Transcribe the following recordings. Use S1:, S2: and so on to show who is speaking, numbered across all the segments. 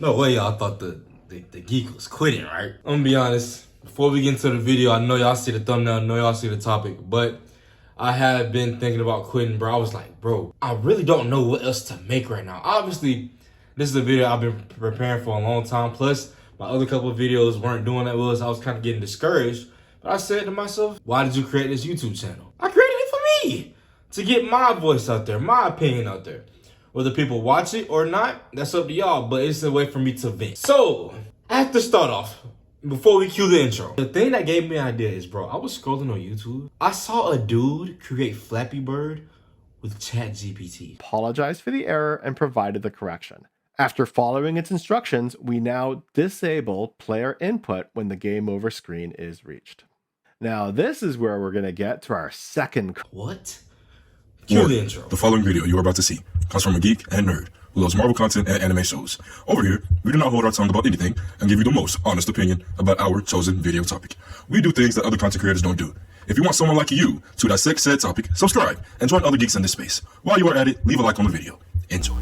S1: No way y'all thought the geek was quitting, right? I'm gonna be honest. Before we get into the video, I know y'all see the thumbnail, I know y'all see the topic, but I have been thinking about quitting, bro. I was like, bro, I really don't know what else to make right now. Obviously, this is a video I've been preparing for a long time. Plus, my other couple of videos weren't doing that well, so I was kind of getting discouraged. But I said to myself, why did you create this YouTube channel? I created it for me, to get my voice out there, my opinion out there. Whether people watch it or not, that's up to y'all, but it's a way for me to vent. So, I have to start off, before we cue the intro. The thing that gave me an idea is, bro, I was scrolling on YouTube. I saw a dude create Flappy Bird with ChatGPT.
S2: Apologized for the error and provided the correction. After following its instructions, we now disable player input when the game over screen is reached. Now, this is where we're going to get to our second...
S1: What? Cue the intro.
S3: The following video you are about to see comes from a geek and nerd who loves Marvel content and anime shows. Over here, we do not hold our tongue about anything and give you the most honest opinion about our chosen video topic. We do things that other content creators don't do. If you want someone like you to dissect said topic, subscribe and join other geeks in this space. While you are at it, leave a like on the video. Enjoy.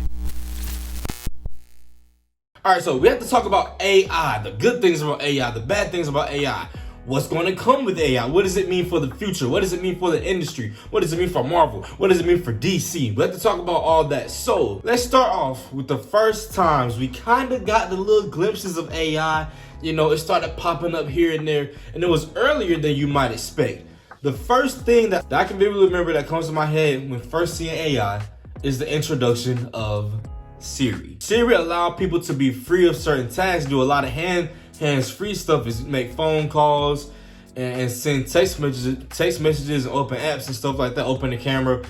S1: Alright, so we have to talk about AI, the good things about AI, the bad things about AI. What's going to come with AI? What does it mean for the future? What does it mean for the industry? What does it mean for Marvel? What does it mean for DC? We have to talk about all that. So let's start off with the first times we kind of got the little glimpses of AI. You know, it started popping up here and there, and it was earlier than you might expect. The first thing that I can vividly remember that comes to my head when first seeing AI is the introduction of Siri. Siri allowed people to be free of certain tasks, do a lot of hands-free stuff, is make phone calls and send text messages and open apps and stuff like that, open the camera.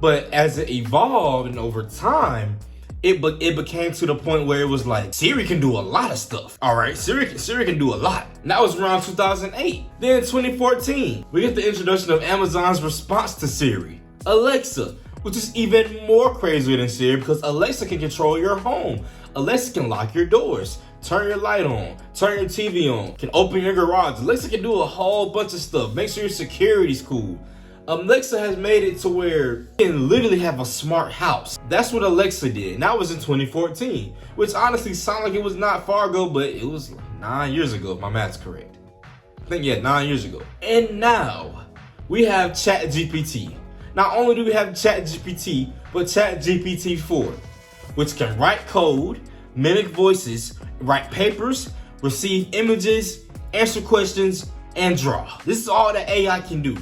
S1: But as it evolved and over time, it became to the point where it was like, Siri can do a lot of stuff. All right, Siri can do a lot. And that was around 2008. Then 2014, we get the introduction of Amazon's response to Siri, Alexa, which is even more crazier than Siri because Alexa can control your home. Alexa can lock your doors, turn your light on, turn your TV on, can open your garage. Alexa can do a whole bunch of stuff. Make sure your security's cool. Alexa has made it to where you can literally have a smart house. That's what Alexa did, and that was in 2014, which honestly sounded like it was not far ago, but it was 9 years ago, if my math's correct. I think, yeah, 9 years ago. And now, we have ChatGPT. Not only do we have ChatGPT, but ChatGPT 4, which can write code, mimic voices, write papers, receive images, answer questions, and draw. This is all that AI can do.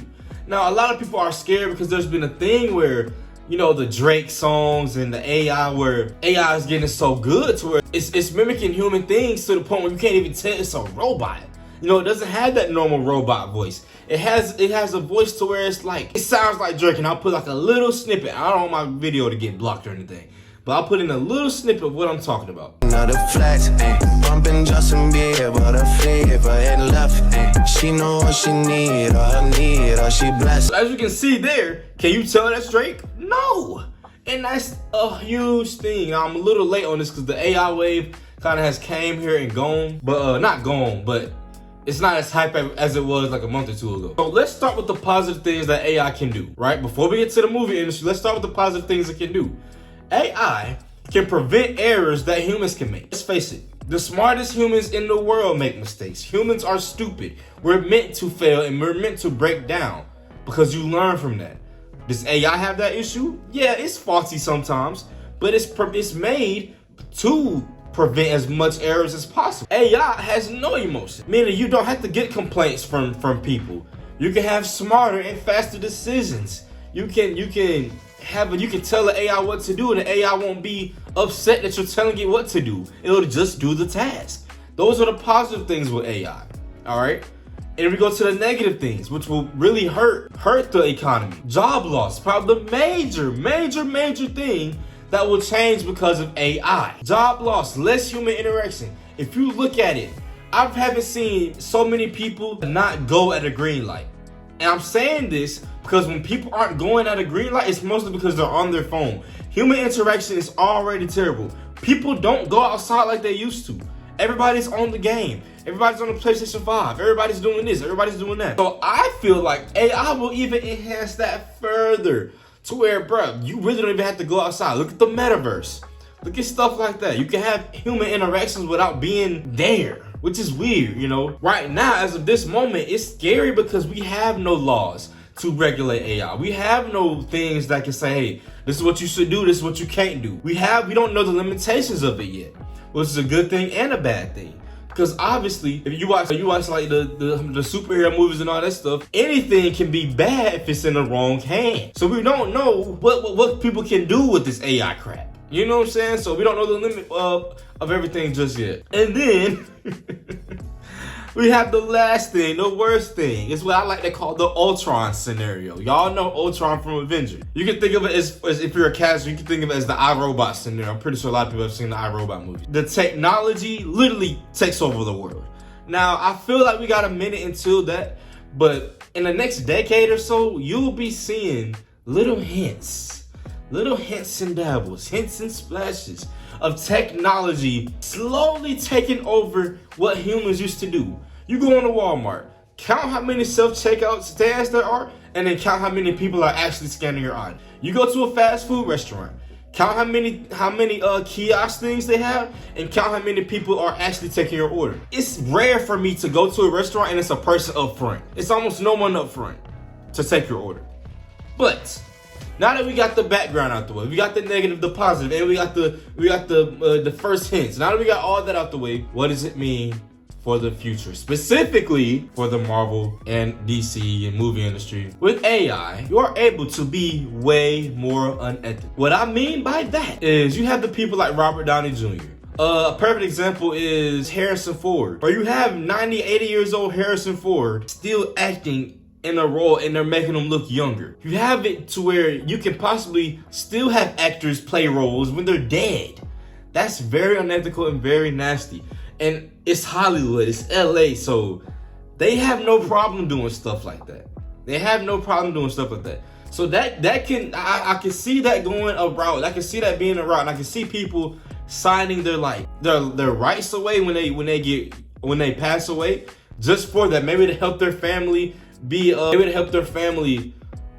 S1: Now, a lot of people are scared because there's been a thing where, you know, the Drake songs and the AI, where AI is getting so good to where it's mimicking human things to the point where you can't even tell it's a robot. You know, it doesn't have that normal robot voice. It has a voice to where it's like, it sounds like Drake, and I'll put like a little snippet. I don't want my video to get blocked or anything, but I'll put in a little snippet of what I'm talking about.
S4: Another flex, bumping Justin Bieber, but a flavor and left, she know what she need, or she blessed.
S1: So as you can see there, can you tell that's Drake? No, and that's a huge thing. Now, I'm a little late on this because the AI wave kind of has came here and gone, but not gone, but it's not as hype as it was like a month or two ago. So let's start with the positive things that AI can do, right? Before we get to the movie industry, let's start with the positive things it can do. AI can prevent errors that humans can make. Let's face it, the smartest humans in the world make mistakes. Humans are stupid. We're meant to fail and we're meant to break down because you learn from that. Does AI have that issue? Yeah, it's faulty sometimes, but it's made to prevent as much errors as possible. AI has no emotion, meaning you don't have to get complaints from people. You can have smarter and faster decisions. You can tell the AI what to do, and the AI won't be upset that you're telling it what to do. It'll just do the task. Those are the positive things with AI. All right. And we go to the negative things, which will really hurt the economy. Job loss, probably the major thing that will change because of AI. Job loss, less human interaction. If you look at it, I haven't seen so many people not go at a green light. And I'm saying this because when people aren't going at a green light, it's mostly because they're on their phone. Human interaction is already terrible. People don't go outside like they used to. Everybody's on the game. Everybody's on the PlayStation 5. Everybody's doing this. Everybody's doing that. So I feel like AI will even enhance that further. To where, bro, you really don't even have to go outside. Look at the metaverse. Look at stuff like that. You can have human interactions without being there, which is weird, you know? Right now, as of this moment, it's scary because we have no laws to regulate AI. We have no things that can say, hey, this is what you should do, this is what you can't do. We don't know the limitations of it yet, which is a good thing and a bad thing. Because obviously, if you watch like the superhero movies and all that stuff, anything can be bad if it's in the wrong hands. So we don't know what people can do with this AI crap. You know what I'm saying? So we don't know the limit of everything just yet. And then we have the last thing, the worst thing. It's what I like to call the Ultron scenario. Y'all know Ultron from Avengers. You can think of it as if you're a casual, you can think of it as the iRobot scenario. I'm pretty sure a lot of people have seen the iRobot movie. The technology literally takes over the world. Now, I feel like we got a minute until that, but in the next decade or so, you'll be seeing little hints and dabbles, hints and splashes of technology slowly taking over what humans used to do. You go into Walmart, count how many self-checkout stands there are, and then count how many people are actually scanning your eye. You go to a fast food restaurant, count how many kiosk things they have, and count how many people are actually taking your order. It's rare for me to go to a restaurant and it's a person up front. It's almost no one up front to take your order. But now that we got the background out the way, we got the negative, the positive, and we got the first hints. Now that we got all that out the way, what does it mean for the future, specifically for the Marvel and DC and movie industry? With AI, you are able to be way more unethical. What I mean by that is you have the people like Robert Downey Jr. A perfect example is Harrison Ford, where you have 90, 80 years old Harrison Ford still acting in a role and they're making them look younger. You have it to where you can possibly still have actors play roles when they're dead. That's very unethical and very nasty. And it's Hollywood, it's LA, so they have no problem doing stuff like that. They have no problem doing stuff like that. So that can, I can see that going a route. I can see that being a route, and I can see people signing their rights away when they pass away, just for that, maybe to help their family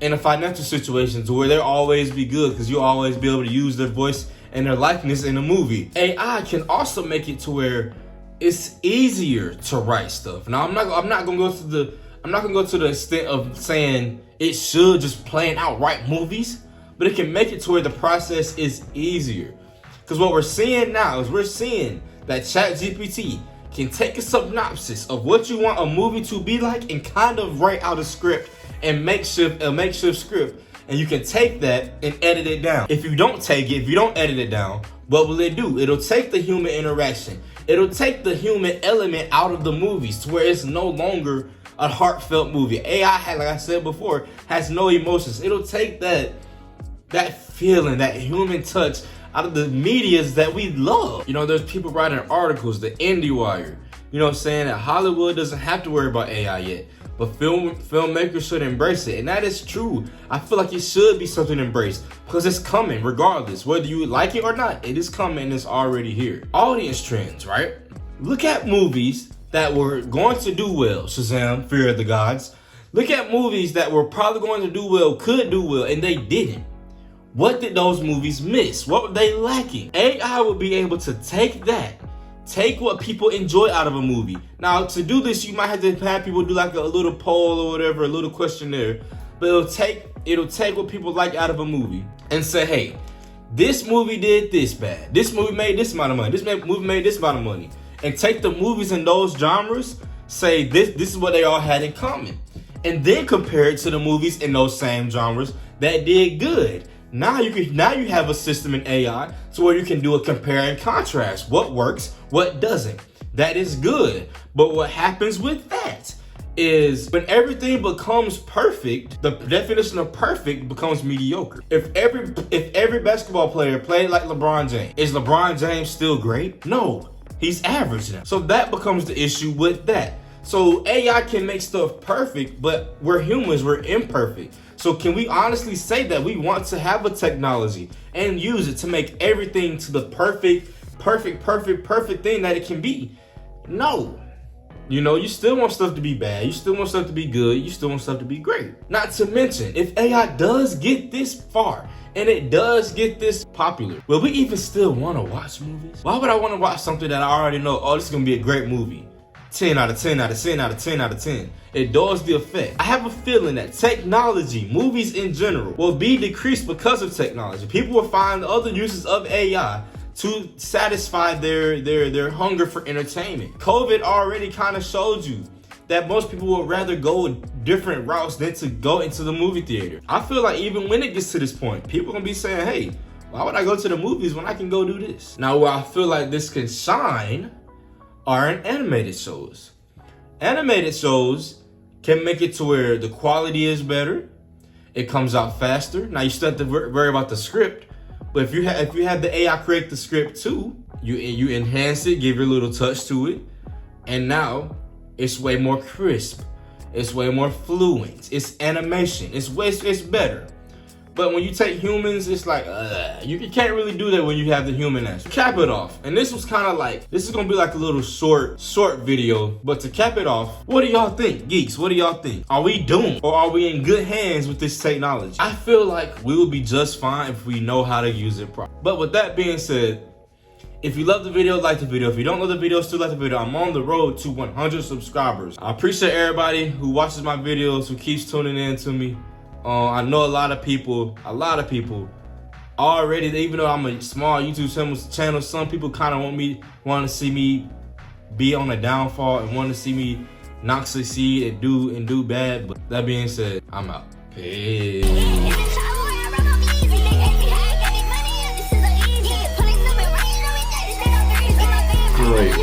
S1: in a financial situation to where they'll always be good, because you'll always be able to use their voice and their likeness in a movie. AI can also make it to where it's easier to write stuff. Now I'm not gonna go to the extent of saying it should just plain out write movies, but it can make it to where the process is easier. Because what we're seeing now is we're seeing that ChatGPT can take a synopsis of what you want a movie to be like and kind of write out a script and makeshift script, and you can take that and edit it down. If you don't edit it down, what will it do? It'll take the human interaction. It'll take the human element out of the movies to where it's no longer a heartfelt movie. AI, like I said before, has no emotions. It'll take that feeling, that human touch out of the medias that we love. You know, there's people writing articles, the IndieWire, you know what I'm saying, that Hollywood doesn't have to worry about AI yet, but filmmakers should embrace it. And that is true. I feel like it should be something embraced, because it's coming regardless. Whether you like it or not, it is coming and it's already here. Audience trends, right? Look at movies that were going to do well. Shazam, Fear of the Gods. Look at movies that were probably going to do well, could do well, and they didn't. What did those movies miss? What were they lacking? AI will be able to take what people enjoy out of a movie. Now, to do this, you might have to have people do like a little poll or whatever, a little questionnaire. But it'll take what people like out of a movie and say, hey, this movie did this bad. This movie made this amount of money. This movie made this amount of money. And take the movies in those genres, say this is what they all had in common. And then compare it to the movies in those same genres that did good. Now you have a system in AI to where you can do a compare and contrast. What works, what doesn't. That is good. But what happens with that is when everything becomes perfect, the definition of perfect becomes mediocre. If every basketball player played like LeBron James, is LeBron James still great? No, he's average now. So that becomes the issue with that. So AI can make stuff perfect, but we're humans, we're imperfect. So can we honestly say that we want to have a technology and use it to make everything to the perfect thing that it can be? No. You know, you still want stuff to be bad. You still want stuff to be good. You still want stuff to be great. Not to mention, if AI does get this far and it does get this popular, will we even still want to watch movies? Why would I want to watch something that I already know, oh, this is going to be a great movie? 10 out of 10 out of 10 out of 10 out of 10. It does the effect. I have a feeling that technology, movies in general, will be decreased because of technology. People will find other uses of AI to satisfy their hunger for entertainment. COVID already kind of showed you that most people would rather go different routes than to go into the movie theater. I feel like even when it gets to this point, people are gonna be saying, hey, why would I go to the movies when I can go do this? Now, where I feel like this can shine are in animated shows. Animated shows can make it to where the quality is better, it comes out faster. Now you still have to worry about the script, but if you have the AI create the script too, you enhance it, give your little touch to it, and now it's way more crisp, it's way more fluent, it's animation, it's better. But when you take humans, it's like, you can't really do that when you have the human aspect. To cap it off, and this was kind of like, this is gonna be like a little short video, but to cap it off, what do y'all think, geeks? What do y'all think? Are we doomed, or are we in good hands with this technology? I feel like we will be just fine if we know how to use it properly. But with that being said, if you love the video, like the video. If you don't love the video, still like the video. I'm on the road to 100 subscribers. I appreciate everybody who watches my videos, who keeps tuning in to me. I know a lot of people already, even though I'm a small YouTube channel, some people kind of want to see me be on a downfall and want to see me not succeed and do bad. But that being said, I'm out. Peace.
S2: Great.